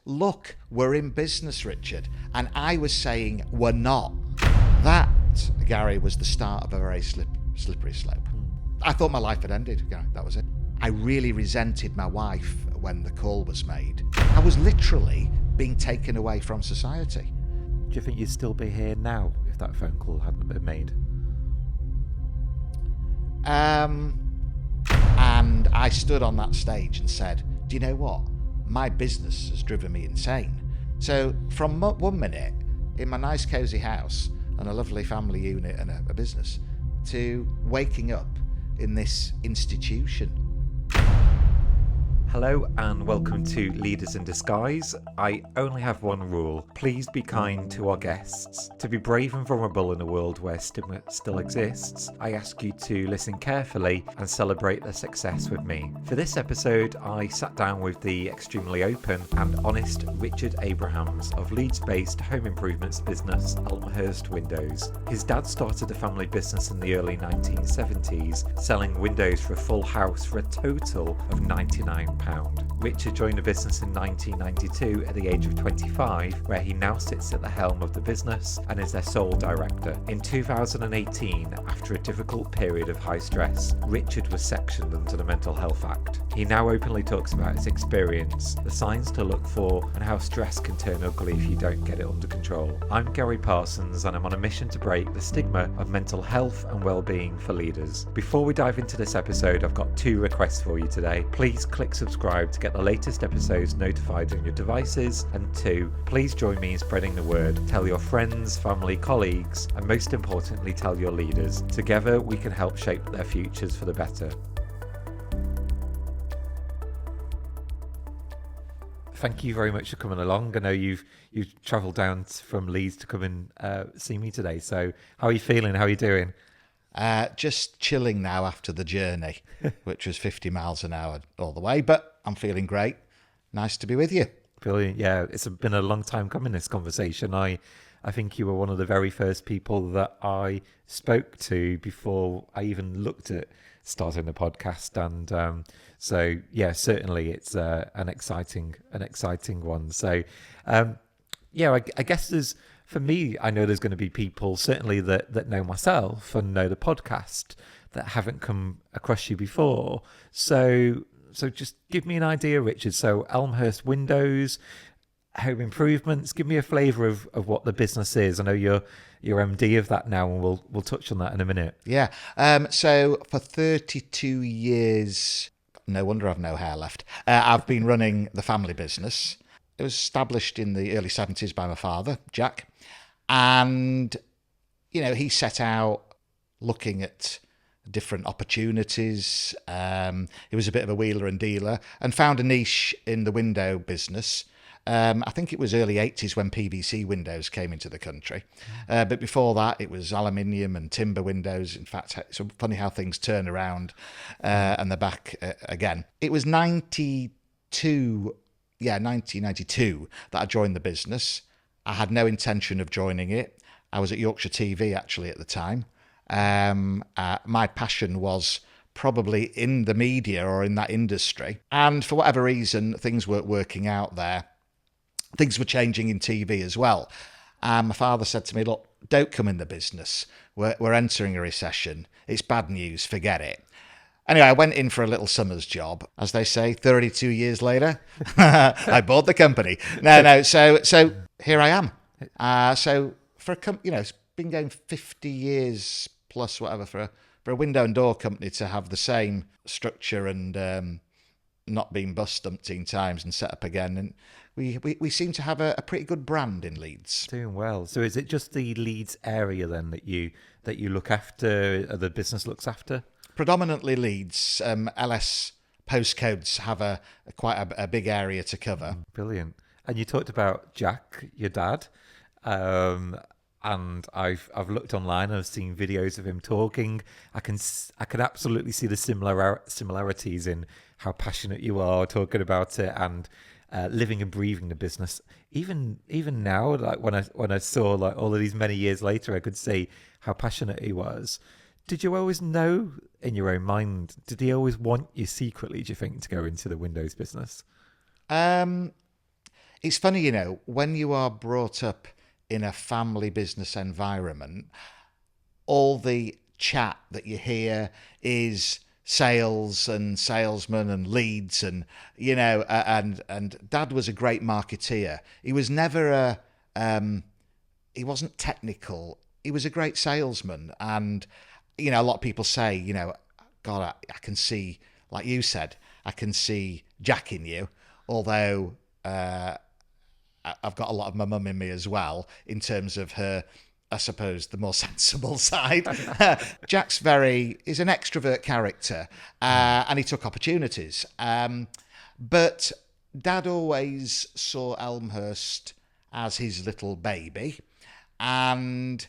look, we're in business, Richard. And I was saying, we're not. That, Gary, was the start of a very slippery slope. I thought my life had ended, Gary. That was it. I really resented my wife when the call was made. I was literally being taken away from society. Do you think you'd still be here now if that phone call hadn't been made? And I stood on that stage and said, do you know what? My business has driven me insane. So from 1 minute in my nice cosy house and a lovely family unit and a business to waking up in this institution. Hello and welcome to Leaders in Disguise. I only have one rule. Please be kind to our guests. To be brave and vulnerable in a world where stigma still exists, I ask you to listen carefully and celebrate their success with me. For this episode, I sat down with the extremely open and honest Richard Abrahams of Leeds-based home improvements business Elmhurst Windows. His dad started a family business in the early 1970s, selling windows for a full house for a total of £99. Richard joined the business in 1992 at the age of 25, where he now sits at the helm of the business and is their sole director. In 2018, after a difficult period of high stress, Richard was sectioned under the Mental Health Act. He now openly talks about his experience, the signs to look for, and how stress can turn ugly if you don't get it under control. I'm Gary Parsons, and I'm on a mission to break the stigma of mental health and well-being for leaders. Before we dive into this episode, I've got 2 requests for you today. Please click subscribe to get the latest episodes notified on your devices, and 2, please join me in spreading the word. Tell your friends, family, colleagues, and most importantly, tell your leaders. Together we can help shape their futures for the better. Thank you very much for coming along. I know you've travelled down from Leeds to come and see me today. So how are you feeling? How are you doing? Just chilling now after the journey, which was 50 miles an hour all the way, but I'm feeling great. Nice to be with you. Brilliant. Yeah, it's been a long time coming, this conversation. I think you were one of the very first people that I spoke to before I even looked at starting the podcast. And so, yeah, certainly it's an exciting one. So, yeah, I guess for me, I know there's going to be people certainly that know myself and know the podcast that haven't come across you before. So just give me an idea, Richard. So Elmhurst Windows, home improvements. Give me a flavour of what the business is. I know you're MD of that now, and we'll touch on that in a minute. Yeah. So for 32 years, no wonder I've no hair left. I've been running the family business. It was established in the early 70s by my father, Jack. And, you know, he set out looking at different opportunities. He was a bit of a wheeler and dealer and found a niche in the window business. I think it was early 80s when PVC windows came into the country. But before that, it was aluminium and timber windows. In fact, it's funny how things turn around and they're back again. It was 1992 that I joined the business. I had no intention of joining it. I was at Yorkshire TV actually at the time. My passion was probably in the media or in that industry. And for whatever reason, things weren't working out there. Things were changing in TV as well. And my father said to me, look, don't come in the business. We're entering a recession. It's bad news. Forget it. Anyway, I went in for a little summer's job, as they say, 32 years later. I bought the company. No. So here I am. So for it's been going 50 years plus whatever for a window and door company to have the same structure and not being bust umpteen times and set up again. And we seem to have a pretty good brand in Leeds. Doing well. So is it just the Leeds area then that you look after, or the business looks after? Predominantly Leeds. LS postcodes have quite a big area to cover. Brilliant. And you talked about Jack, your dad, and I've looked online and I've seen videos of him talking. I can absolutely see the similarities in how passionate you are talking about it and living and breathing the business. Even now, like when I saw like all of these many years later, I could see how passionate he was. Did you always know in your own mind? Did he always want you secretly, do you think, to go into the Windows business? It's funny, when you are brought up in a family business environment, all the chat that you hear is sales and salesmen and leads, and and Dad was a great marketeer. He was never he wasn't technical. He was a great salesman, and a lot of people say, God, I can see, like you said, I can see Jack in you, although I've got a lot of my mum in me as well, in terms of her, I suppose, the more sensible side. Jack's is an extrovert character, and he took opportunities. But Dad always saw Elmhurst as his little baby, and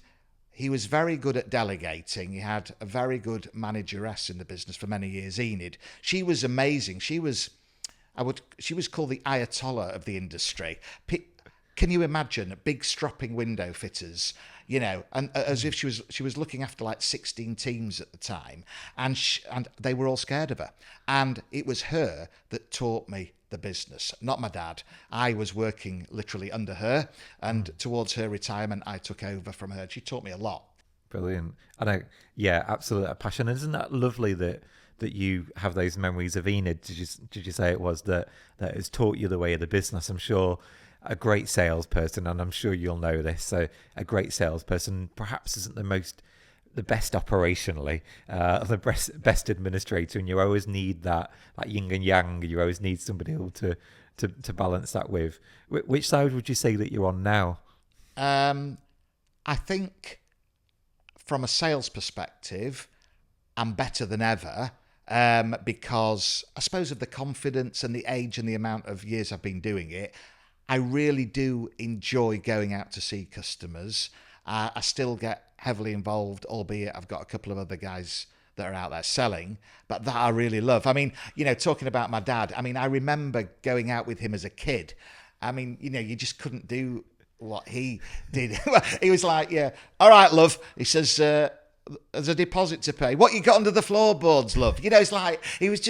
he was very good at delegating. He had a very good manageress in the business for many years, Enid. She was amazing. She was called the Ayatollah of the industry. Can you imagine big stropping window fitters, and as if she was looking after like 16 teams at the time, and they were all scared of her. And it was her that taught me the business, not my dad. I was working literally under her, and towards her retirement, I took over from her. She taught me a lot. Brilliant. And yeah, absolute passion. Isn't that lovely that you have those memories of Enid? Did you say it was that has taught you the way of the business? I'm sure a great salesperson, and I'm sure you'll know this, so a great salesperson perhaps isn't the best operationally, the best administrator, and you always need that yin and yang. You always need somebody able to balance that with. Which side would you say that you're on now? I think from a sales perspective, I'm better than ever, because I suppose of the confidence and the age and the amount of years I've been doing it. I really do enjoy going out to see customers. I still get heavily involved, albeit I've got a couple of other guys that are out there selling, but that I really love. I mean, talking about my dad, I mean, I remember going out with him as a kid. I mean, you just couldn't do what he did. He was like, yeah, all right, love. He says, there's a deposit to pay. What you got under the floorboards, love? It's like, he was,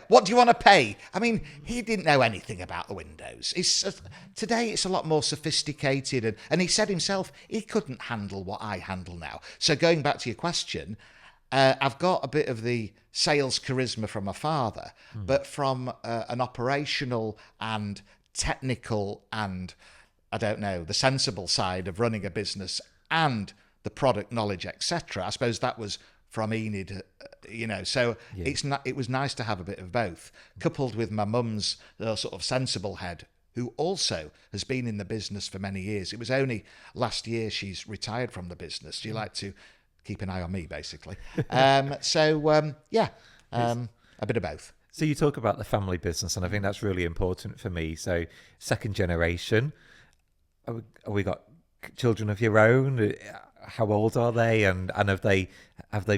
what do you want to pay? I mean, he didn't know anything about the windows. Today it's a lot more sophisticated, and he said himself he couldn't handle what I handle now. So going back to your question, I've got a bit of the sales charisma from my father, but from an operational and technical and, I don't know, the sensible side of running a business and the product knowledge, etc. I suppose that was from Enid, So yeah. It was nice to have a bit of both, coupled with my mum's sort of sensible head, who also has been in the business for many years. It was only last year she's retired from the business. She liked to keep an eye on me, basically. A bit of both. So you talk about the family business, and I think that's really important for me. So second generation, have we got children of your own? How old are they, and have they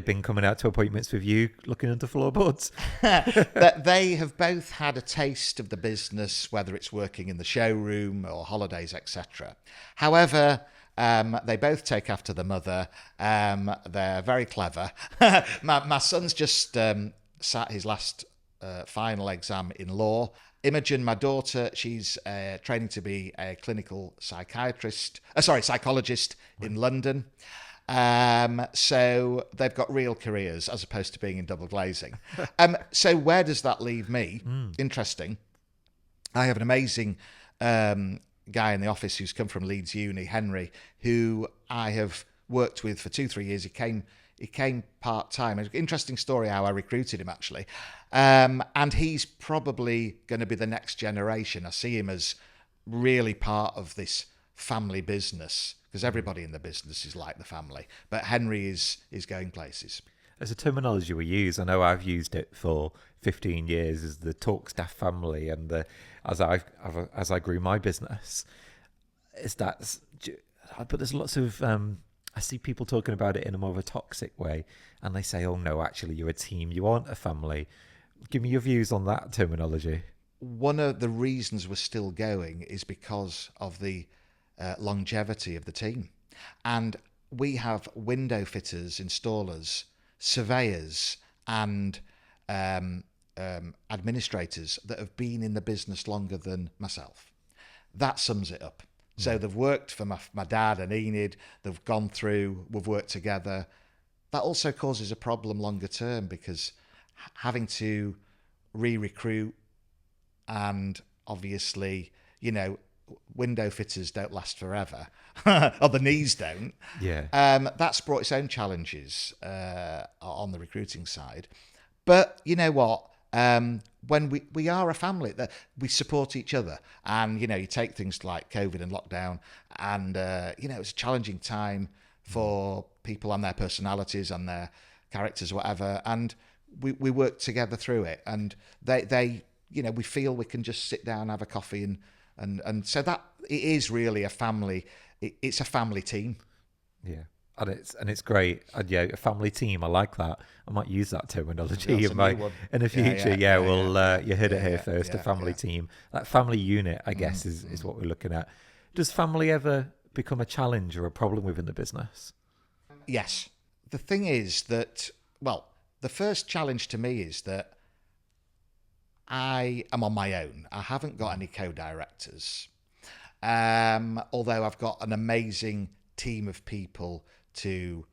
been coming out to appointments with you looking under floorboards? They have both had a taste of the business, whether it's working in the showroom or holidays, etc. However, they both take after the mother. They're very clever. My son's just sat his last final exam in law. Imogen, my daughter, she's training to be a clinical psychologist in London. So they've got real careers as opposed to being in double glazing. So where does that leave me? Interesting. I have an amazing guy in the office who's come from Leeds Uni, Henry, who I have worked with for 2-3 years. He came part-time. Interesting story how I recruited him, actually. And he's probably going to be the next generation. I see him as really part of this family business, because everybody in the business is like the family. But Henry is going places. As a terminology we use, I know I've used it for 15 years, as the talk staff family, and as I grew my business, but there's lots of I see people talking about it in a more of a toxic way, and they say, oh no, actually you're a team, you aren't a family. Give me your views on that terminology. One of the reasons we're still going is because of the longevity of the team. And we have window fitters, installers, surveyors, and administrators that have been in the business longer than myself. That sums it up. So they've worked for my dad and Enid. They've gone through. We've worked together. That also causes a problem longer term because having to re-recruit and obviously, window fitters don't last forever, or the knees don't. Yeah. That's brought its own challenges on the recruiting side. But you know what? When we are a family, that we support each other, and you take things like COVID and lockdown, and it's a challenging time for people and their personalities and their characters, whatever, and we work together through it, and they we feel we can just sit down, have a coffee, and so that it is really a family. It's a family team. Yeah. And it's great. And yeah, a family team. I like that. I might use that terminology That's in the future. You heard it here first. A family team. That family unit, I guess, is what we're looking at. Does family ever become a challenge or a problem within the business? Yes. The thing is that, the first challenge to me is that I am on my own. I haven't got any co-directors. Although I've got an amazing team of people to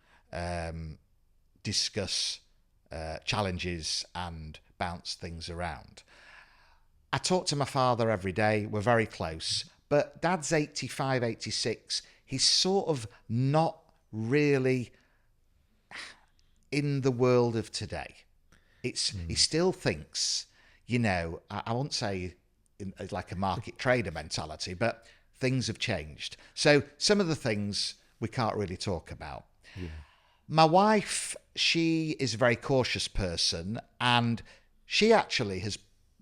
discuss challenges and bounce things around. I talk to my father every day. We're very close. But Dad's 85, 86. He's sort of not really in the world of today. He still thinks, I won't say like a market trader mentality, but things have changed. So some of the things we can't really talk about. Yeah. My wife, she is a very cautious person, and she actually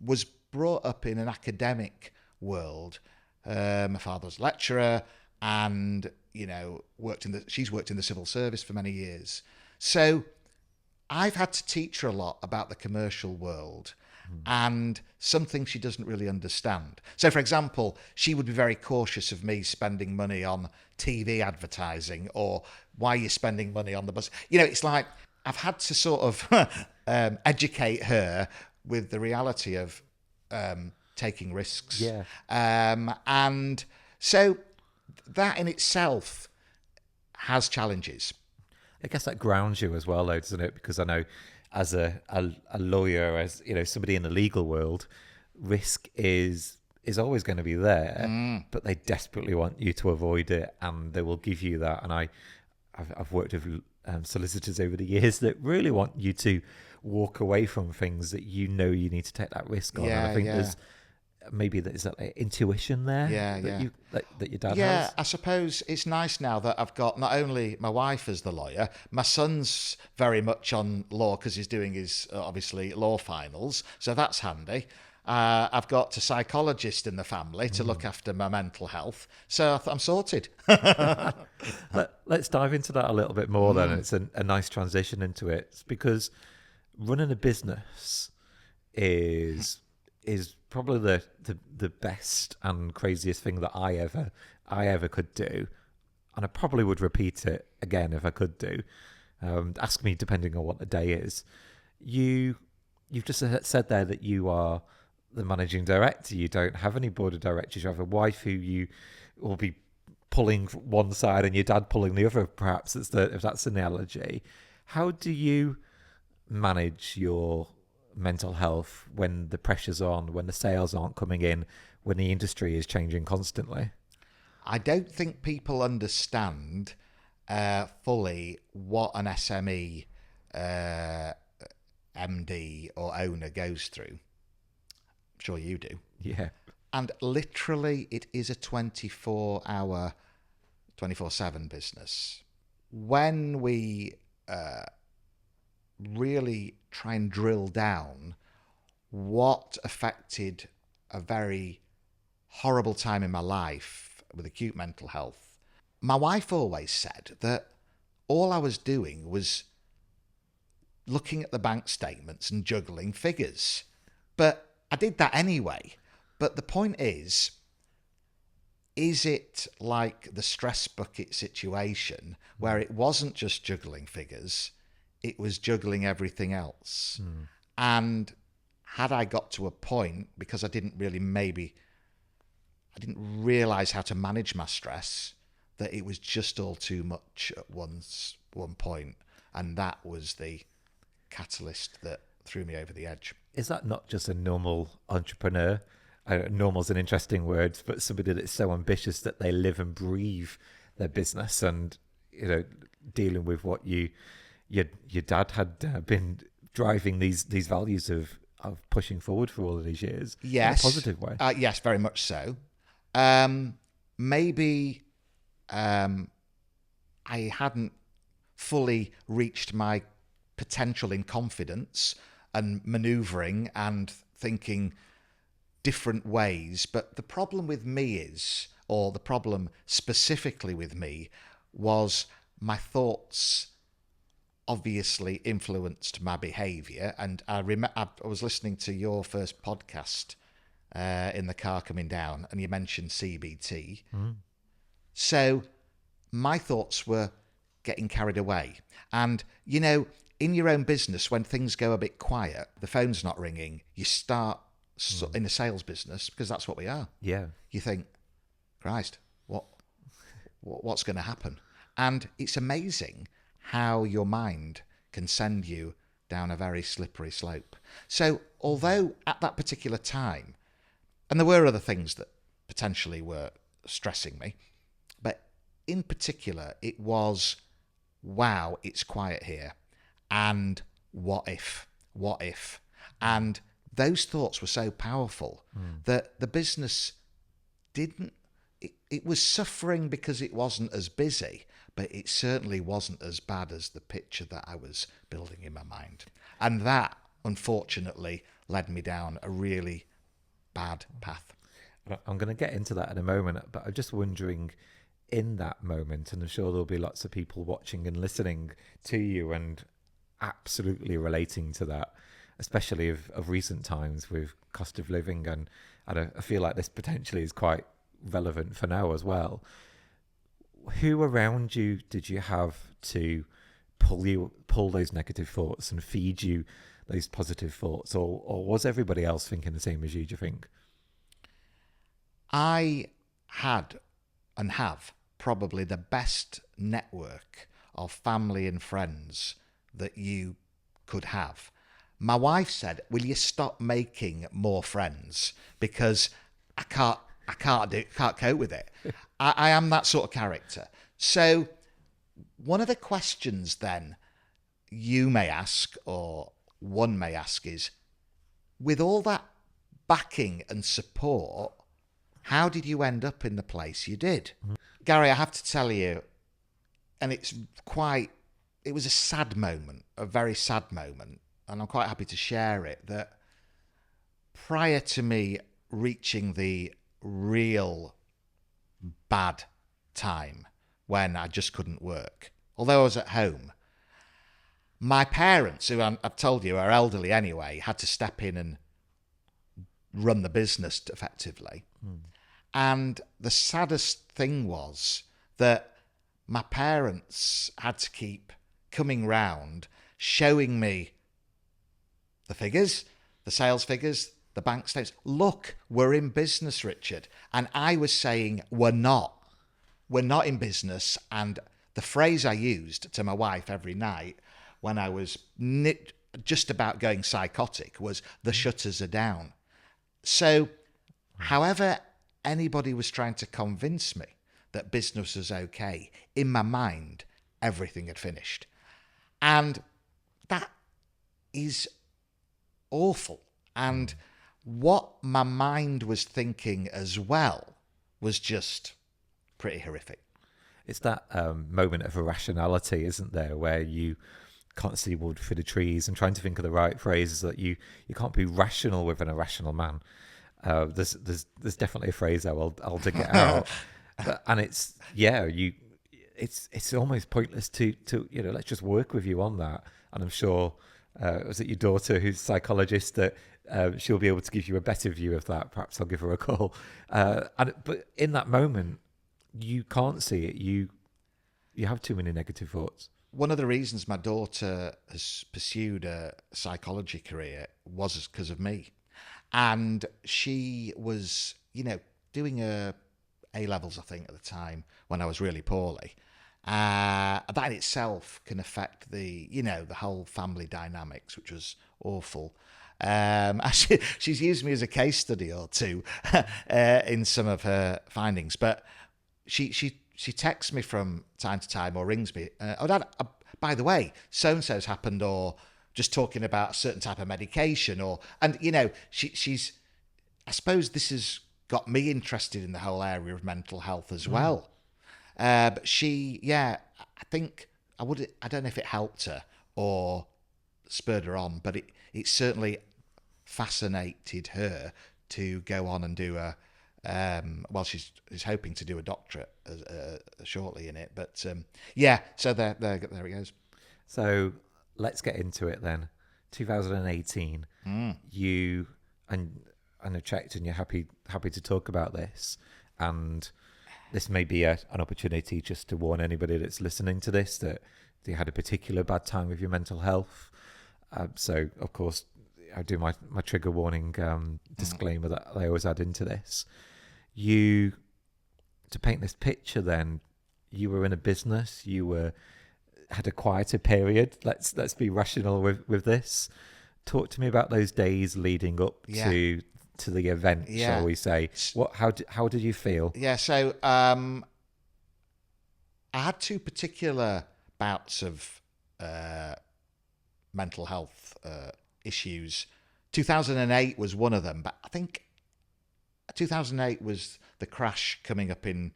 was brought up in an academic world. My father was a lecturer, and she's worked in the civil service for many years. So I've had to teach her a lot about the commercial world and something she doesn't really understand. So, for example, she would be very cautious of me spending money on TV advertising, or why you're spending money on the bus. It's like I've had to sort of educate her with the reality of taking risks. Yeah. And so that in itself has challenges. I guess that grounds you as well, though, doesn't it? Because I know as a lawyer, as somebody in the legal world, risk is always going to be there, but they desperately want you to avoid it, and they will give you that. And I've worked with solicitors over the years that really want you to walk away from things that you need to take that risk on. And I think there's that like intuition there that your dad has. Yeah, I suppose it's nice now that I've got not only my wife as the lawyer, my son's very much on law because he's doing his, obviously, law finals, so that's handy. I've got a psychologist in the family to look after my mental health, so I'm sorted. Let's dive into that a little bit more then. It's a nice transition into it. It's because running a business is probably the best and craziest thing that I ever could do, and I probably would repeat it again if I could do. Ask me depending on what the day is. You've just said there that you are the managing director. You don't have any board of directors. You have a wife who you will be pulling one side and your dad pulling the other, perhaps, if that's an analogy. How do you manage your mental health when the pressure's on, when the sales aren't coming in, when the industry is changing constantly? I don't think people understand fully what an SME MD or owner goes through. I'm sure you do. Yeah. And literally it is a 24-hour, 24/7 business. When we really try and drill down what affected a very horrible time in my life with acute mental health, my wife always said that all I was doing was looking at the bank statements and juggling figures. But I did that anyway. But the point is it like the stress bucket situation where it wasn't just juggling figures, it was juggling everything else. And had I got to a point, because I didn't really maybe I didn't realise how to manage my stress, that it was just all too much at one point, and that was the catalyst that threw me over the edge. Is that not just a normal entrepreneur? Normal's an interesting word, but somebody that's so ambitious that they live and breathe their business, and dealing with what your dad had been driving these values of pushing forward for all of these years. Yes, in a positive way. Yes, very much so. Maybe I hadn't fully reached my potential in confidence and manoeuvring and thinking different ways. But the problem with me is, or the problem specifically with me, was my thoughts obviously influenced my behaviour. And I was listening to your first podcast in the car coming down, and you mentioned CBT. So my thoughts were getting carried away. And, in your own business, when things go a bit quiet, the phone's not ringing, you start in a sales business, because that's what we are. Yeah. You think, Christ, what's going to happen? And it's amazing how your mind can send you down a very slippery slope. So although at that particular time, and there were other things that potentially were stressing me, but in particular, it was, wow, it's quiet here. And what if? And those thoughts were so powerful that the business it was suffering because it wasn't as busy, but it certainly wasn't as bad as the picture that I was building in my mind. And that, unfortunately, led me down a really bad path. I'm going to get into that in a moment, but I'm just wondering, in that moment, and I'm sure there'll be lots of people watching and listening to you and absolutely relating to that, especially of recent times with cost of living, and I feel like this potentially is quite relevant for now as well. Who around you did you have to pull those negative thoughts and feed you those positive thoughts, or was everybody else thinking the same as you, do you think? I had and have probably the best network of family and friends that you could have. My wife said, "Will you stop making more friends, because I can't cope with it." I am that sort of character. So one of the questions then you may ask, or one may ask, is, with all that backing and support, how did you end up in the place you did? Gary, I have to tell you, and it was a sad moment, a very sad moment, and I'm quite happy to share it, that prior to me reaching the real bad time when I just couldn't work, although I was at home, my parents, who I've told you are elderly anyway, had to step in and run the business effectively. And the saddest thing was that my parents had to keep coming round, showing me the figures, the sales figures, the bank statements. Look, we're in business, Richard. And I was saying, we're not in business. And the phrase I used to my wife every night when I was just about going psychotic was, the shutters are down. So however anybody was trying to convince me that business was okay, in my mind, everything had finished. And that is awful. And what my mind was thinking as well was just pretty horrific. It's that moment of irrationality, isn't there, where you can't see wood through the trees, and trying to think of the right phrases, that you can't be rational with an irrational man. There's definitely a phrase there. I'll dig it out. And it's almost pointless to let's just work with you on that. And I'm sure was it your daughter who's a psychologist, that she'll be able to give you a better view of that. Perhaps I'll give her a call. But in that moment, you can't see it. You have too many negative thoughts. One of the reasons my daughter has pursued a psychology career was because of me. And she was, doing A-levels, I think, at the time when I was really poorly. That in itself can affect the whole family dynamics, which was awful. She's used me as a case study or two in some of her findings, but she texts me from time to time or rings me. Oh, Dad, by the way, so-and-so's happened, or just talking about a certain type of medication, and she's. I suppose this has got me interested in the whole area of mental health as well. But I think I don't know if it helped her or spurred her on, but it certainly fascinated her to go on and do she's hoping to do a doctorate shortly in it. But so there it goes. So let's get into it then. 2018, you and I've checked, and you're happy to talk about this, and this may be an opportunity just to warn anybody that's listening to this that they had a particular bad time with your mental health. So, of course, I do my trigger warning disclaimer that I always add into this. To paint this picture then, you were in a business, had a quieter period. Let's be rational with this. Talk to me about those days leading up to the event, shall we say? How did you feel? Yeah, so I had two particular bouts of mental health issues. 2008 was one of them, but I think 2008 was the crash coming up in,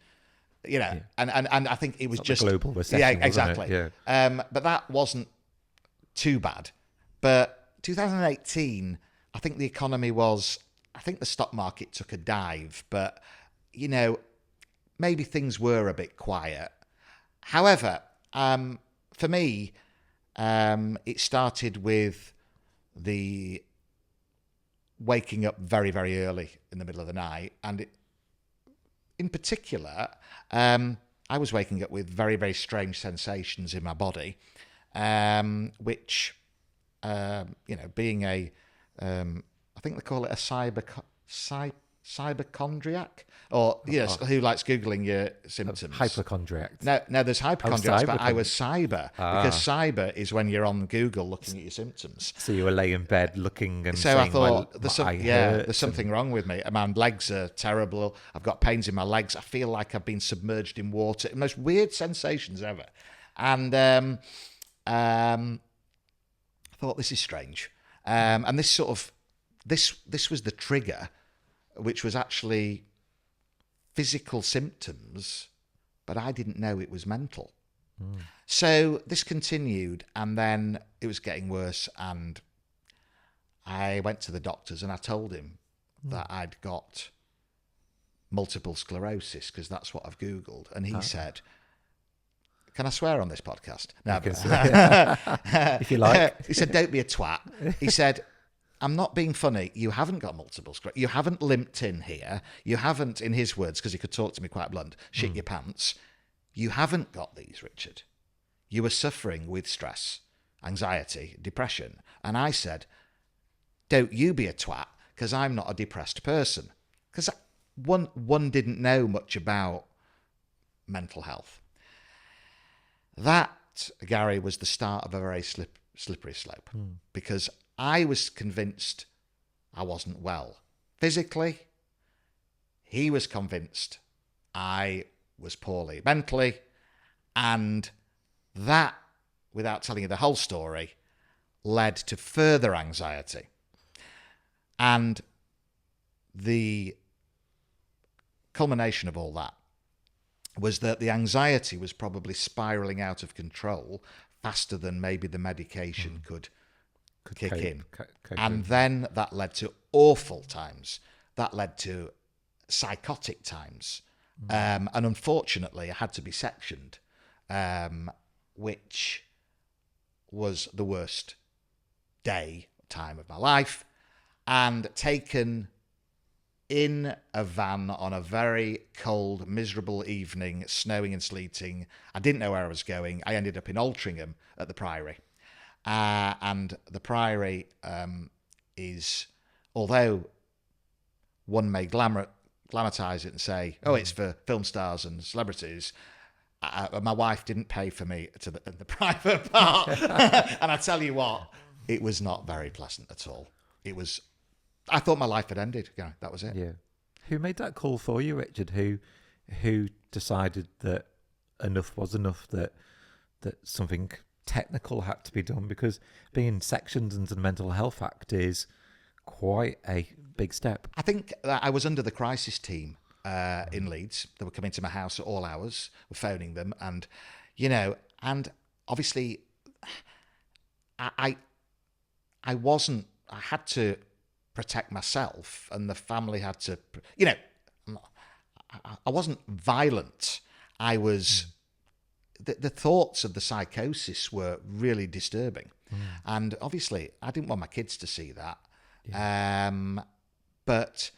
and I think it was just the global recession. Yeah, exactly. Wasn't it? Yeah. But that wasn't too bad. But 2018, I think the economy was. I think the stock market took a dive, but, maybe things were a bit quiet. However, for me, it started with the waking up very, very early in the middle of the night. And in particular, I was waking up with very, very strange sensations in my body, which, being a... I think they call it a cyberchondriac, or who likes Googling your symptoms. Hypochondriac. No, there's hypochondriacs, but I was cyber, because cyber is when you're on Google looking at your symptoms. So you were laying in bed looking and so saying, I thought, there's something wrong with me. My legs are terrible. I've got pains in my legs. I feel like I've been submerged in water. The most weird sensations ever. And I thought, this is strange. And this sort of this was the trigger, which was actually physical symptoms, but I didn't know it was mental. So this continued, and then it was getting worse, and I went to the doctors and I told him that I'd got multiple sclerosis, because that's what I've Googled. And he said, can I swear on this podcast? No, if you like. He said, don't be a twat. He said, I'm not being funny. You haven't got multiple sclerosis. You haven't limped in here. You haven't, in his words, because he could talk to me quite blunt, shit your pants. You haven't got these, Richard. You were suffering with stress, anxiety, depression. And I said, don't you be a twat, because I'm not a depressed person. Because one didn't know much about mental health. That, Gary, was the start of a very slippery slope, because I was convinced I wasn't well physically. He was convinced I was poorly mentally. And that, without telling you the whole story, led to further anxiety. And the culmination of all that was that the anxiety was probably spiraling out of control faster than maybe the medication could kick in. And then that led to awful times. That led to psychotic times. And unfortunately, I had to be sectioned, which was the worst time of my life, and taken in a van on a very cold, miserable evening, snowing and sleeting. I didn't know where I was going. I ended up in Altrincham at the Priory. And the Priory is, although one may glamatise it and say, oh, it's for film stars and celebrities. My wife didn't pay for me to the private part. And I tell you what, it was not very pleasant at all. I thought my life had ended. Yeah, that was it. Yeah. Who made that call for you, Richard? Who decided that enough was enough, that something technical had to be done? Because being sectioned into the Mental Health Act is quite a big step. I think that I was under the crisis team in Leeds. They were coming to my house at all hours, were phoning them, and and obviously I wasn't. I had to protect myself, and the family had to. I wasn't violent. I was. The thoughts of the psychosis were really disturbing, and obviously I didn't want my kids to see that. Yeah. But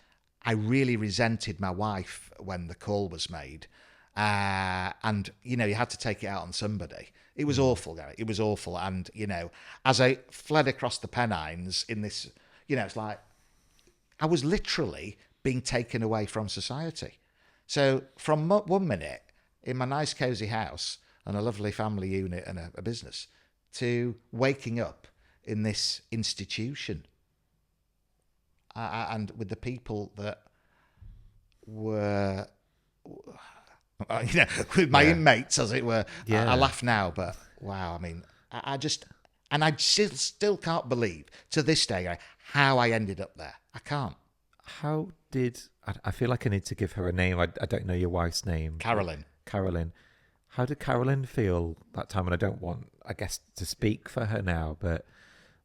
I really resented my wife when the call was made, and you had to take it out on somebody. It was awful, Gary. It was awful, and as I fled across the Pennines in this, it's like I was literally being taken away from society. So from one minute in my nice cosy house and a lovely family unit and a business, to waking up in this institution. And with the people that were, with my inmates, as it were. I laugh now, but wow, I mean, I still can't believe to this day how I ended up there. I can't. How did, I feel like I need to give her a name. I don't know your wife's name. Carolyn. How did Carolyn feel that time? And I don't want, I guess, to speak for her now, but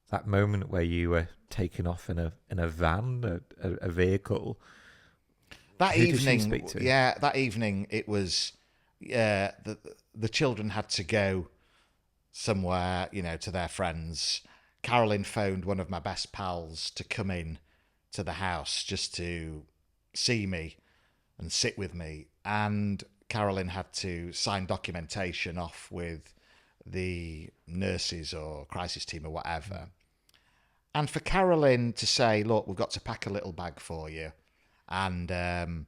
that moment where you were taken off in a van, a vehicle. That evening, that evening it was, the children had to go somewhere, to their friends. Carolyn phoned one of my best pals to come in to the house just to see me and sit with me. And Carolyn had to sign documentation off with the nurses or crisis team or whatever. And for Carolyn to say, look, we've got to pack a little bag for you. And, that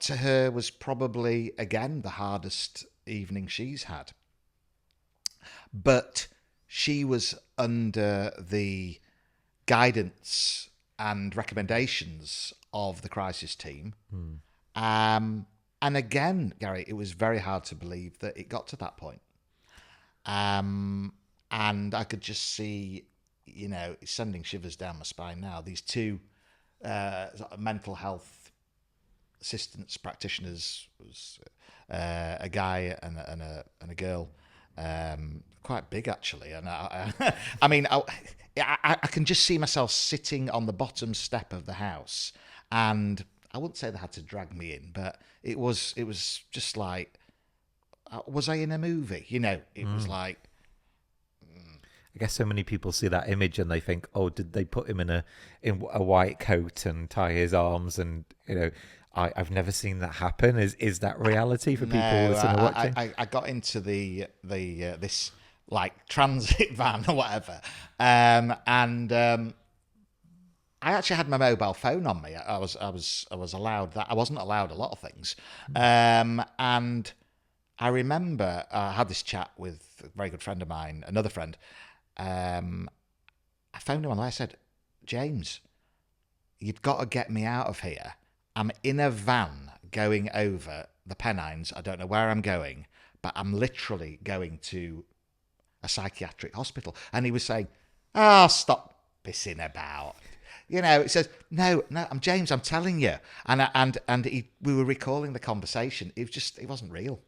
to her was probably, again, the hardest evening she's had. But she was under the guidance and recommendations of the crisis team. And again, Gary, it was very hard to believe that it got to that point. And I could just see, it's sending shivers down my spine now. These two mental health assistants, practitioners, a guy and a girl, quite big actually. And I mean, I can just see myself sitting on the bottom step of the house, and I wouldn't say they had to drag me in, but it was just like, was I in a movie? It was like. I guess so many people see that image and they think, oh, did they put him in a white coat and tie his arms? And I've never seen that happen. Is that reality for people listening or watching? I got into the this like transit van or whatever, and I actually had my mobile phone on me. I was allowed that. I wasn't allowed a lot of things, and I remember I had this chat with a very good friend of mine, another friend. I phoned him and I said, James, you've got to get me out of here. I'm in a van going over the Pennines. I don't know where I'm going, but I'm literally going to a psychiatric hospital. And he was saying, oh, stop pissing about. He says, no, I'm James, I'm telling you. And we were recalling the conversation. It wasn't real.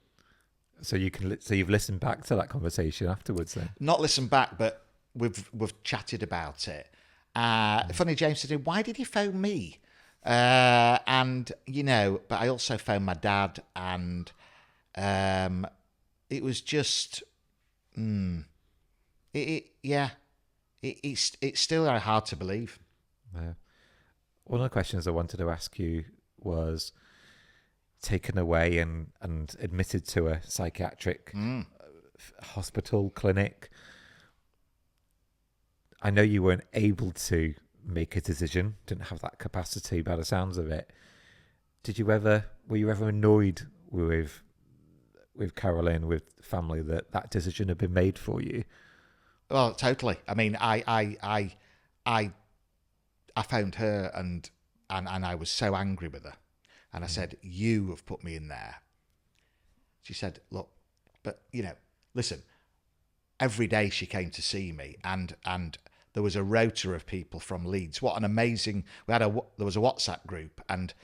So you've listened back to that conversation afterwards, then? Not listened back, but we've chatted about it. Funny, James said, "Why did you phone me?" But I also phoned my dad, and it was just, it's still hard to believe. Yeah. One of the questions I wanted to ask you was, taken away and admitted to a psychiatric hospital clinic. I know you weren't able to make a decision, didn't have that capacity by the sounds of it. Were you ever annoyed with Carolyn, with family, that decision had been made for you? Well, totally. I mean, I found her and I was so angry with her. And I said, you have put me in there. She said, look, but, listen, every day she came to see me and there was a rota of people from Leeds. What an amazing, there was a WhatsApp group and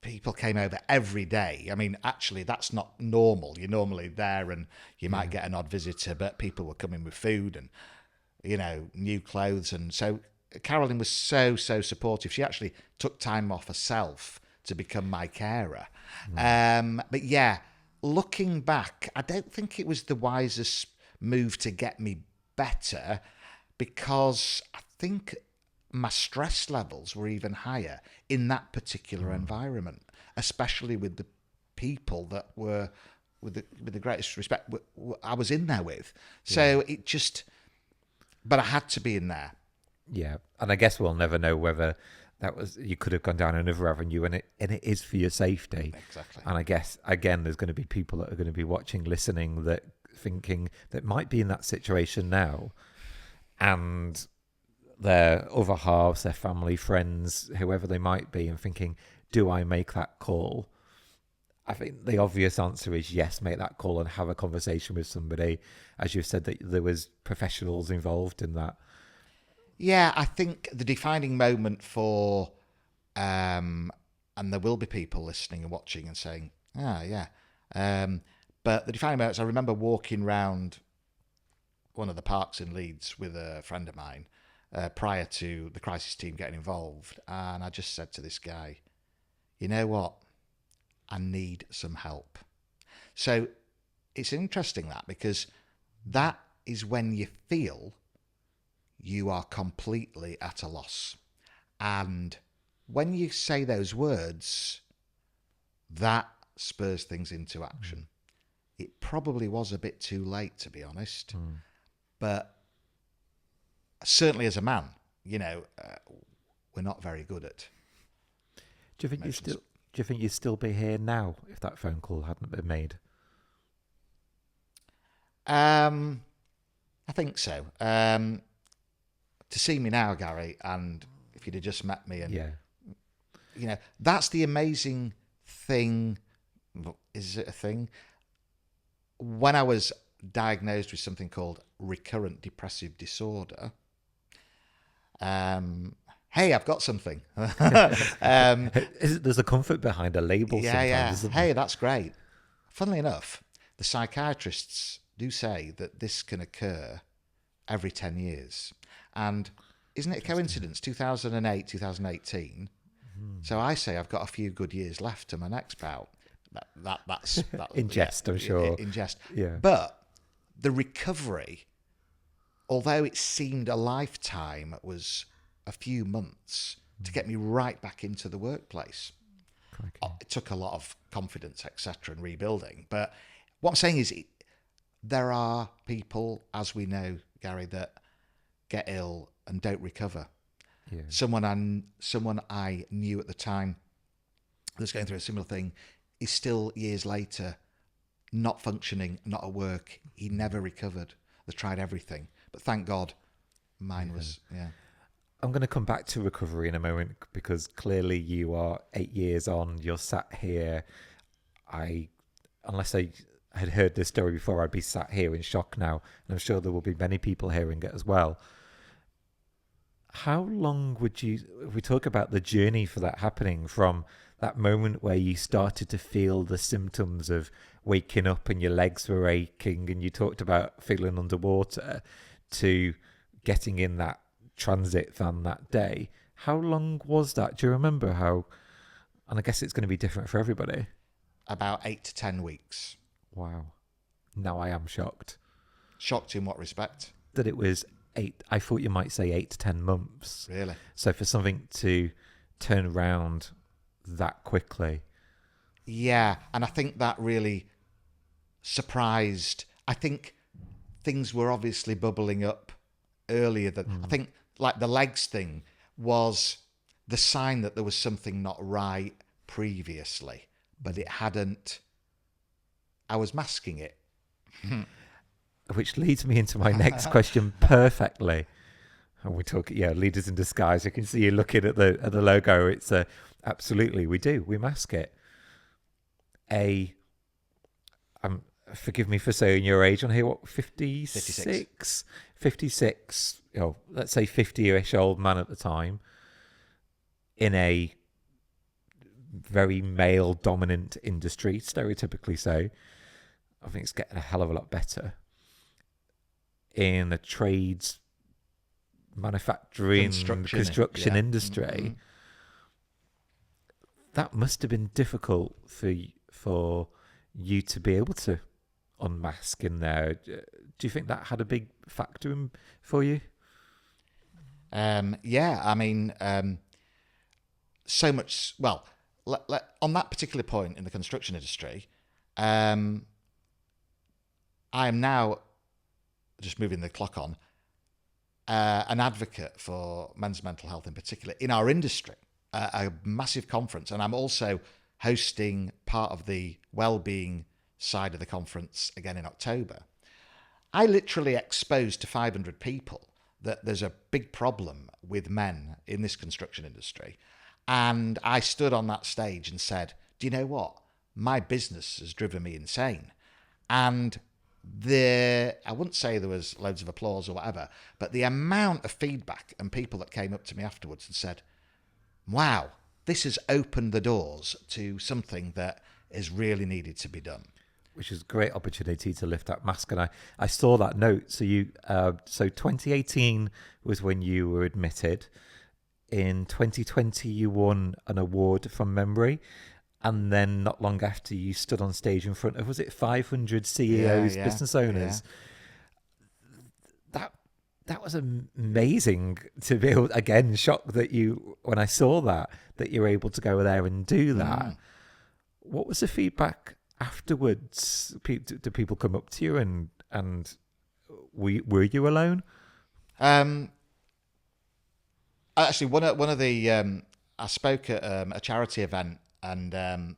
people came over every day. I mean, actually, that's not normal. You're normally there and you might get an odd visitor, but people were coming with food and, new clothes. And so Carolyn was so supportive. She actually took time off herself to become my carer. But yeah, looking back, I don't think it was the wisest move to get me better, because I think my stress levels were even higher in that particular environment, especially with the people that were, with the greatest respect, I was in there with. So it just, but I had to be in there. Yeah, and I guess we'll never know whether you could have gone down another avenue, and it is for your safety. Exactly. And I guess again, there's going to be people that are going to be watching, listening, that thinking that might be in that situation now, and their other halves, their family, friends, whoever they might be, and thinking, do I make that call? I think the obvious answer is yes, make that call and have a conversation with somebody. As you said, that there was professionals involved in that. Yeah, I think the defining moment for, and there will be people listening and watching and saying, yeah. But the defining moments, I remember walking round one of the parks in Leeds with a friend of mine prior to the crisis team getting involved. And I just said to this guy, you know what? I need some help. So it's interesting that, because that is when you feel you are completely at a loss. And when you say those words, that spurs things into action. It probably was a bit too late, to be honest. But certainly as a man, we're not very good at. Do you think you'd still be here now if that phone call hadn't been made? I think so. To see me now, Gary, and if you'd have just met me, and that's the amazing thing. Is it a thing? When I was diagnosed with something called recurrent depressive disorder, hey, I've got something. There's a comfort behind a label sometimes, isn't there? Hey, that's great. Funnily enough, the psychiatrists do say that this can occur every 10 years. And isn't it a coincidence? 2008, 2018. So I say I've got a few good years left to my next bout. That's in jest, I'm sure. In jest. Yeah. But the recovery, although it seemed a lifetime, was a few months to get me right back into the workplace. Crikey. It took a lot of confidence, etc., and rebuilding. But what I'm saying is, there are people, as we know, Gary, that get ill and don't recover. Yeah. Someone I knew at the time that's going through a similar thing is still years later not functioning, not at work. He never recovered. They tried everything, but thank God, mine was. I'm going to come back to recovery in a moment, because clearly you are 8 years on. You're sat here. Unless I had heard this story before, I'd be sat here in shock now, and I'm sure there will be many people hearing it as well. How long if we talk about the journey for that happening, from that moment where you started to feel the symptoms of waking up and your legs were aching and you talked about feeling underwater, to getting in that transit van that day, how long was that? Do you remember how? And I guess it's going to be different for everybody. About 8 to 10 weeks. Wow. Now I am shocked. Shocked in what respect? That it was 8. I thought you might say 8 to 10 months. Really? So for something to turn around that quickly. Yeah, and I think that really surprised. I think things were obviously bubbling up earlier than I think, like the legs thing. was the sign that there was something not right previously, but it hadn't. I was masking it. Which leads me into my next question perfectly. And we talk, leaders in disguise. I can see you looking at the logo. It's absolutely, we do. We mask it. Forgive me for saying your age on here. What, 56? 56. Let's say 50-ish old man at the time, in a very male-dominant industry, stereotypically so. I think it's getting a hell of a lot better in the trades, manufacturing, construction industry. Mm-hmm. That must have been difficult for you to be able to unmask in there. Do you think that had a big factor for you? Yeah, I mean, so much. Well, on that particular point in the construction industry, I am now, just moving the clock on, an advocate for men's mental health in particular in our industry, a massive conference. And I'm also hosting part of the well-being side of the conference again in October. I literally exposed to 500 people that there's a big problem with men in this construction industry. And I stood on that stage and said, do you know what? My business has driven me insane. And I wouldn't say there was loads of applause or whatever, but the amount of feedback and people that came up to me afterwards and said, wow, this has opened the doors to something that is really needed to be done. Which is a great opportunity to lift that mask. And I saw that note. So so 2018 was when you were admitted. In 2020, you won an award from memory. And then not long after, you stood on stage in front of, was it 500 CEOs, business owners? Yeah. That was amazing to be able, again, shocked that when I saw that you're able to go there and do that. Mm. What was the feedback afterwards? Do people come up to you and were you alone? Actually, one of the I spoke at a charity event, and I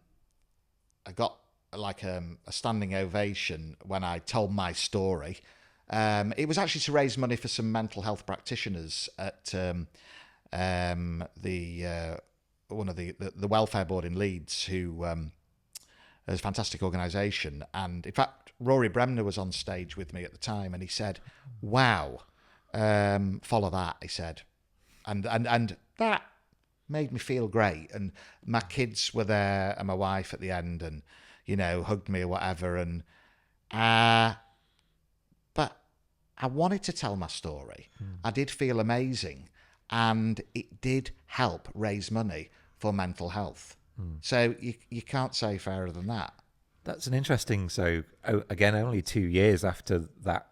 got like a standing ovation when I told my story. It was actually to raise money for some mental health practitioners at one of the welfare board in Leeds, who is a fantastic organisation. And in fact, Rory Bremner was on stage with me at the time, and he said, "Wow, follow that," he said, and that made me feel great. And my kids were there and my wife at the end, and hugged me or whatever. And but I wanted to tell my story. I did feel amazing, and it did help raise money for mental health. So you can't say fairer than that. That's an interesting. So again, only 2 years after that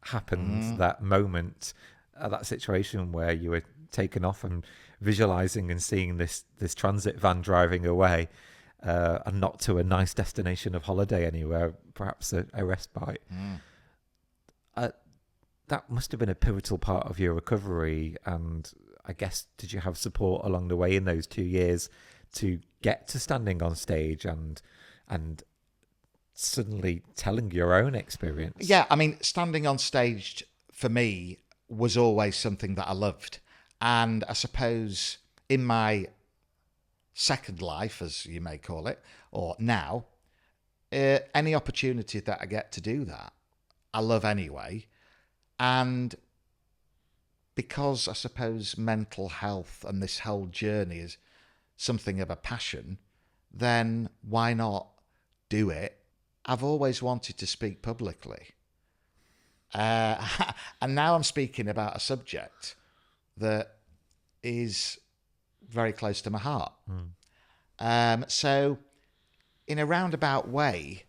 happened, that moment, that situation where you were taken off and visualizing and seeing this transit van driving away, and not to a nice destination of holiday anywhere, perhaps a respite. That must have been a pivotal part of your recovery. And I guess, did you have support along the way in those 2 years to get to standing on stage and suddenly telling your own experience? Yeah, I mean, standing on stage for me was always something that I loved. And I suppose in my second life, as you may call it, or now, any opportunity that I get to do that, I love anyway. And because I suppose mental health and this whole journey is something of a passion, then why not do it? I've always wanted to speak publicly. And now I'm speaking about a subject that is very close to my heart. So in a roundabout way,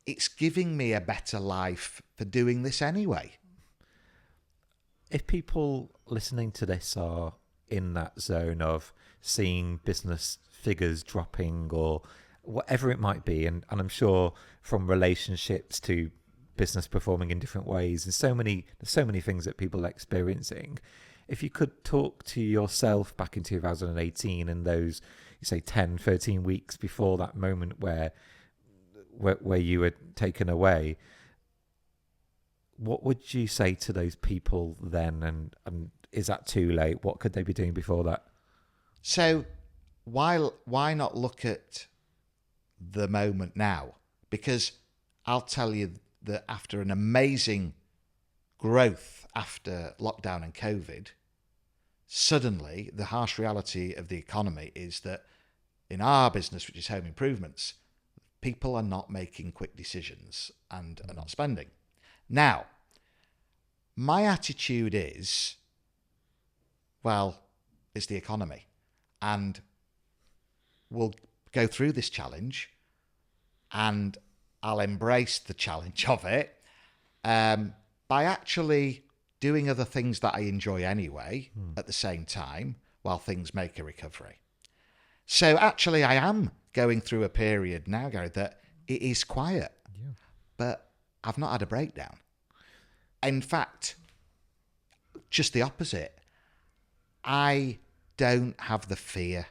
it's giving me a better life for doing this anyway. If people listening to this are in that zone of seeing business figures dropping or whatever it might be, and I'm sure from relationships to business performing in different ways, and so many things that people are experiencing, If you could talk to yourself back in 2018 and those, you say 10, 13 weeks before that moment where you were taken away, what would you say to those people then? And is that too late? What could they be doing before that? So why not look at the moment now? Because I'll tell you that after an amazing growth after lockdown and COVID, suddenly the harsh reality of the economy is that in our business, which is home improvements, people are not making quick decisions and are not spending. Now, my attitude is, well, it's the economy, and we'll go through this challenge, and I'll embrace the challenge of it by actually doing other things that I enjoy anyway at the same time while things make a recovery. So actually I am going through a period now, Gary, that it is quiet, but I've not had a breakdown. In fact, just the opposite. I don't have the fear.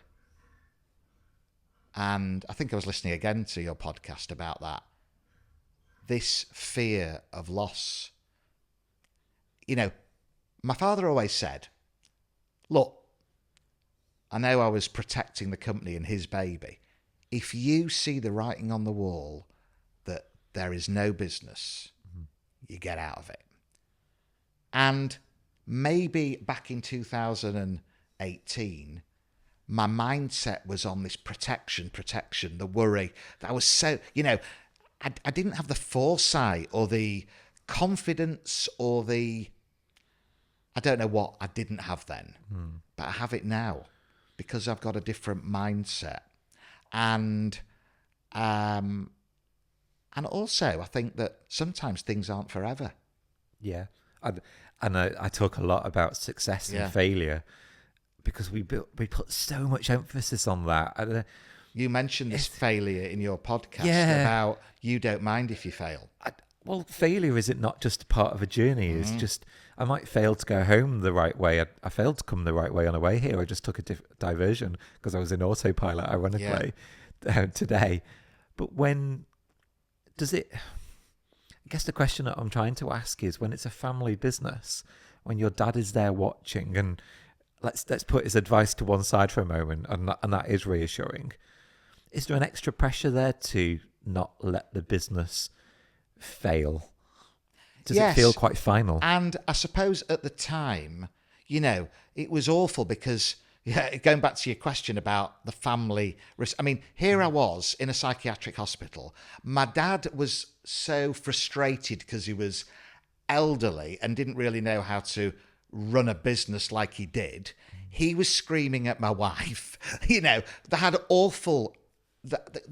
And I think I was listening again to your podcast about that. This fear of loss. You know, my father always said, look, I know I was protecting the company and his baby. If you see the writing on the wall that there is no business, you get out of it. And maybe back in 2018, my mindset was on this protection, the worry. That I was so, I didn't have the foresight or the confidence or I don't know what I didn't have then, but I have it now because I've got a different mindset. And also I think that sometimes things aren't forever. Yeah. And I talk a lot about success and failure because we put so much emphasis on that. You mentioned this failure in your podcast about you don't mind if you fail. Well, failure is it not just part of a journey? It's just, I might fail to go home the right way. I failed to come the right way on the way here. I just took a diversion because I was in autopilot, ironically, today. But when does it... I guess the question that I'm trying to ask is when it's a family business, when your dad is there watching, and let's put his advice to one side for a moment, and that is reassuring. Is there an extra pressure there to not let the business fail? Does it feel quite final? And I suppose at the time, it was awful because, going back to your question about the family risk, I mean, here I was in a psychiatric hospital. My dad was so frustrated because he was elderly and didn't really know how to run a business like he did. He was screaming at my wife. There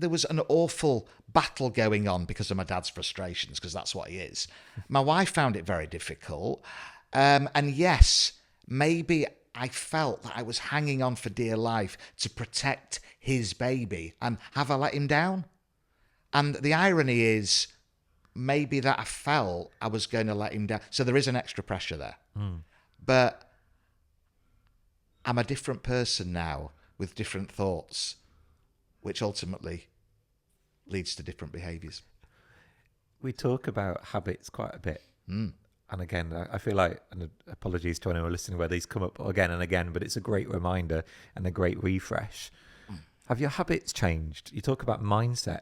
was an awful battle going on because of my dad's frustrations, because that's what he is. My wife found it very difficult. And yes, maybe I felt that I was hanging on for dear life to protect his baby. And have I let him down? And the irony is maybe that I felt I was going to let him down. So there is an extra pressure there. But I'm a different person now with different thoughts, which ultimately leads to different behaviours. We talk about habits quite a bit. And again, I feel like, and apologies to anyone listening where these come up again and again, but it's a great reminder and a great refresh. Have your habits changed? You talk about mindset.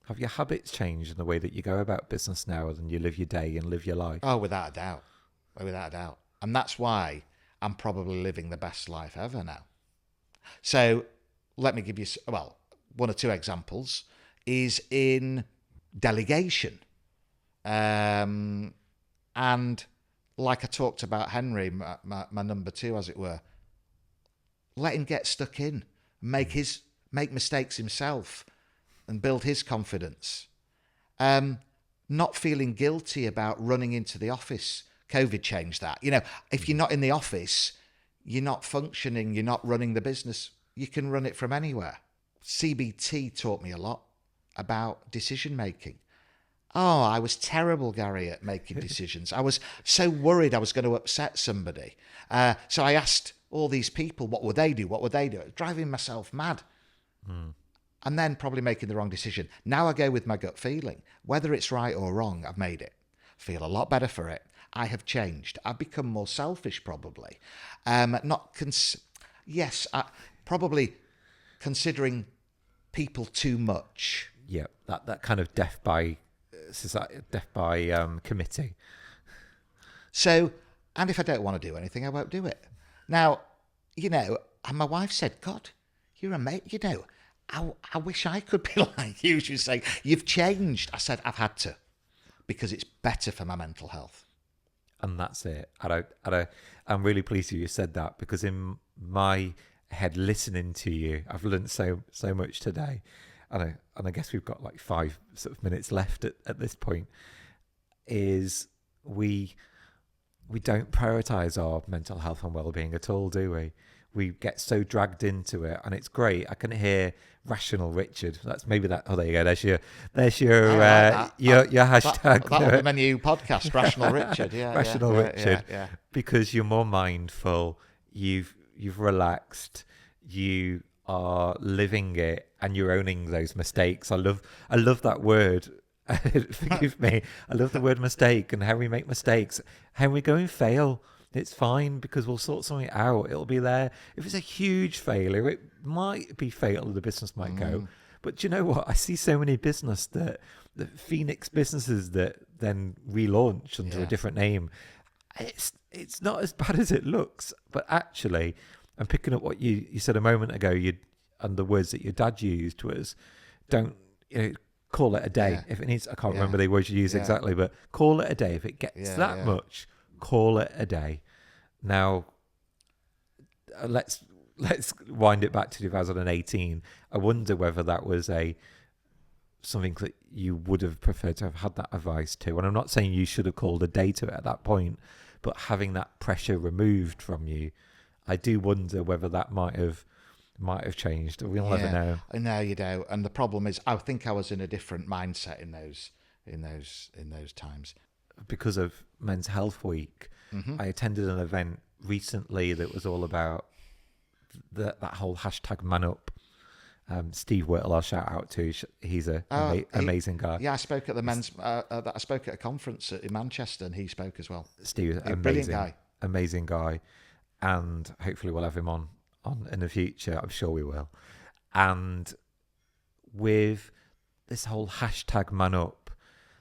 Have your habits changed in the way that you go about business now and you live your day and live your life? Oh, without a doubt. Without a doubt. And that's why I'm probably living the best life ever now. So let me give you, one or two examples is in delegation. And like I talked about Henry, my number two, as it were, let him get stuck in, make mistakes himself and build his confidence. Not feeling guilty about running into the office. COVID changed that. If you're not in the office, you're not functioning, you're not running the business. You can run it from anywhere. CBT taught me a lot about decision making. Oh, I was terrible, Gary, at making decisions. I was so worried I was going to upset somebody. So I asked all these people, what would they do? What would they do? Driving myself mad. And then probably making the wrong decision. Now I go with my gut feeling. Whether it's right or wrong, I've made it. Feel a lot better for it. I have changed. I've become more selfish, probably. Probably considering people too much. Yeah, that kind of death by society, death by committee. So, and if I don't want to do anything, I won't do it. Now, and my wife said, God, you're a mate, I wish I could be like you. She was saying, you've changed. I said, I've had to, because it's better for my mental health. And that's it. I'm really pleased you said that, because in my head, listening to you, I've learned so much today. And I guess we've got like 5 sort of minutes left at this point. Is we don't prioritize our mental health and well-being at all, do we? We get so dragged into it, and it's great. I can hear Rational Richard. That's maybe that. Oh, there you go. There's your hashtag. That'll be my new podcast, Rational Richard. Yeah, Rational Richard. Yeah. Because you're more mindful. You've relaxed. You are living it, and you're owning those mistakes. I love that word. Forgive me. I love the word mistake, and how we make mistakes. How we go and fail. It's fine, because we'll sort something out. It'll be there. If it's a huge failure, it might be fatal. The business might go. But do you know what? I see so many business the Phoenix businesses that then relaunch under a different name. It's not as bad as it looks. But actually, I'm picking up what you said a moment ago. And the words that your dad used was, don't call it a day. If it needs, I can't remember the words you used exactly, but call it a day. If it gets that much, call it a day. Now, let's wind it back to 2018. I wonder whether that was something that you would have preferred to have had that advice to. And I'm not saying you should have called a day to it at that point, but having that pressure removed from you, I do wonder whether that might have changed. We'll never know. No, you don't. And the problem is, I think I was in a different mindset in those times. Because of Men's Health Week, I attended an event recently that was all about that whole hashtag man up. Steve Whittle, I'll shout out to. He's an amazing guy. Yeah, I spoke at the men's. I spoke at a conference in Manchester, and he spoke as well. Steve, amazing guy, and hopefully we'll have him on in the future. I'm sure we will. And with this whole hashtag man up,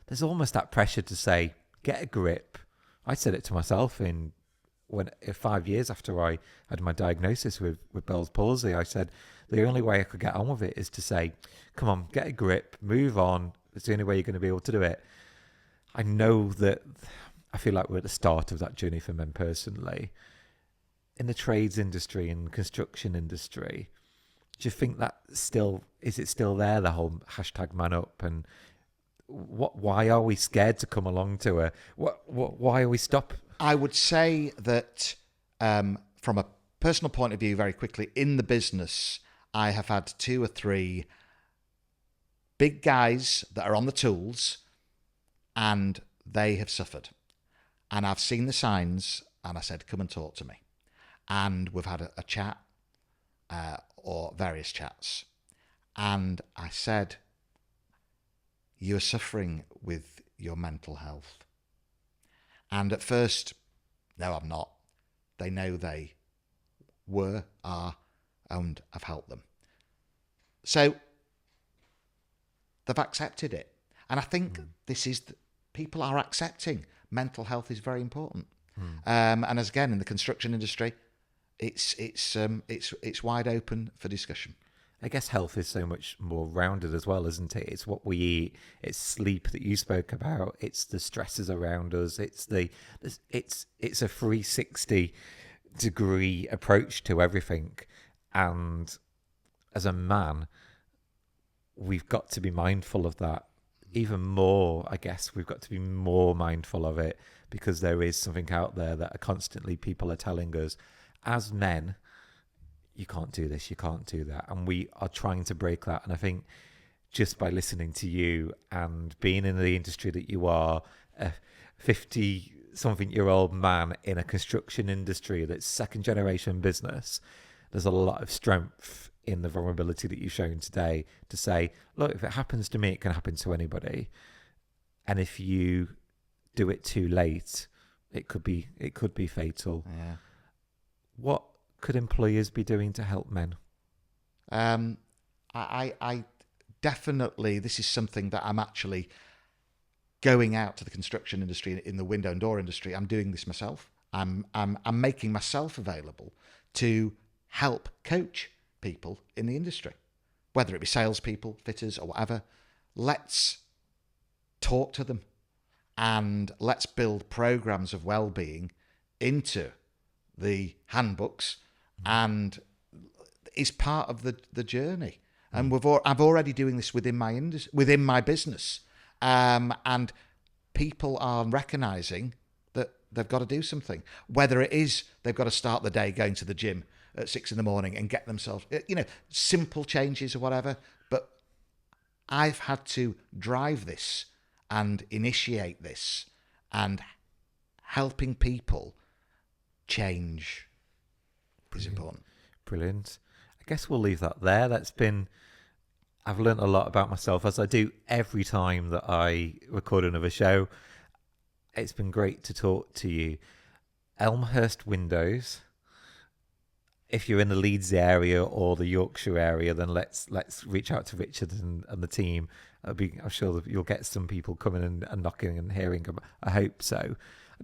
there's almost that pressure to say, get a grip. I said it to myself 5 years after I had my diagnosis with Bell's palsy. I said the only way I could get on with it is to say, come on, get a grip, move on. It's the only way you're going to be able to do it. I know that I feel like we're at the start of that journey for men personally. In the trades industry and construction industry, do you think that is it still there, the whole hashtag man up? And why are we scared to come along to it? Why are we stop? I would say that from a personal point of view, very quickly, in the business, I have had 2 or 3 big guys that are on the tools, and they have suffered. And I've seen the signs, and I said, come and talk to me. And we've had a chat, or various chats. And I said, you're suffering with your mental health. And at first, no, I'm not. They know they are, and I've helped them. So they've accepted it. And I think people are accepting mental health is very important. And as again, in the construction industry, it's wide open for discussion. I guess health is so much more rounded as well, isn't it? It's what we eat, it's sleep that you spoke about, it's the stresses around us, it's a 360-degree approach to everything. And as a man, we've got to be mindful of that. Even more, I guess, we've got to be more mindful of it, because there is something out there that people are telling us, as men, you can't do this, you can't do that. And we are trying to break that. And I think just by listening to you and being in the industry that you are, a 50-something-year-old man in a construction industry that's second-generation business. There's a lot of strength in the vulnerability that you've shown today to say, look, if it happens to me, it can happen to anybody. And if you do it too late, it could be fatal. Yeah. What could employers be doing to help men? I definitely, this is something that I'm actually going out to the construction industry, in the window and door industry. I'm doing this myself. I'm making myself available to help coach people in the industry, whether it be salespeople, fitters, or whatever. Let's talk to them and let's build programs of well-being into the handbooks, and it's part of the journey. And I'm already doing this within my business, and people are recognizing that they've got to do something. Whether it is they've got to start the day going to the gym at 6 a.m. and get themselves, simple changes or whatever. But I've had to drive this and initiate this, and helping people change is important. Brilliant. I guess we'll leave that there. I've learned a lot about myself, as I do every time that I record another show. It's been great to talk to you. Elmhurst Windows. If you're in the Leeds area or the Yorkshire area, then let's reach out to Richard and the team. I'm sure that you'll get some people coming and knocking and hearing. I hope so.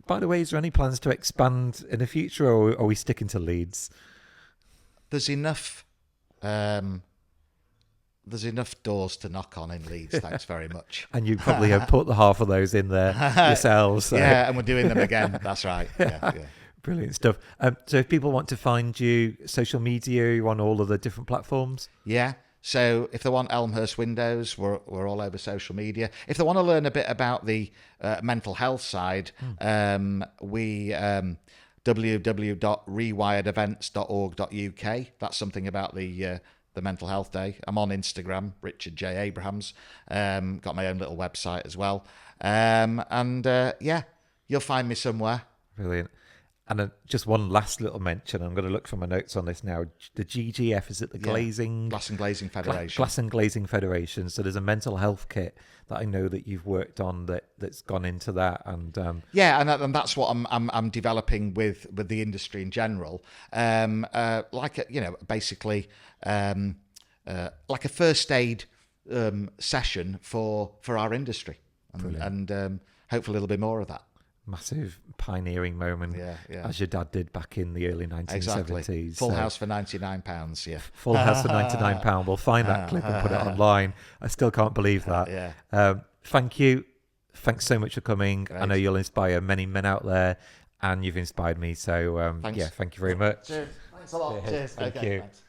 By the way, is there any plans to expand in the future, or are we sticking to Leeds? There's enough doors to knock on in Leeds. Thanks very much. And you probably have put the half of those in there yourselves. So. Yeah, and we're doing them again. That's right. Yeah. Brilliant stuff. So if people want to find you, social media, you're on all of the different platforms? Yeah. So if they want Elmhurst Windows, we're all over social media. If they want to learn a bit about the mental health side, we www.rewiredevents.org.uk. That's something about the Mental Health Day. I'm on Instagram, Richard J. Abrahams. Got my own little website as well. You'll find me somewhere. Brilliant. And just one last little mention. I'm going to look for my notes on this now. The GGF, is it the Glazing? Glass and Glazing Federation. Glass and Glazing Federation. So there's a mental health kit that I know that you've worked on that's gone into that. And and that's what I'm developing with the industry in general. Basically like a first aid session for our industry, and hopefully a little bit more of that. Massive pioneering moment, as your dad did back in the early 1970s. Exactly. Full house for £99, yeah. Full house for £99. We'll find that clip and put it online. I still can't believe that. Thank you. Thanks so much for coming. Great. I know you'll inspire many men out there, and you've inspired me. So, thank you very much. Cheers. Thanks a lot. Cheers. Thank you. Thanks.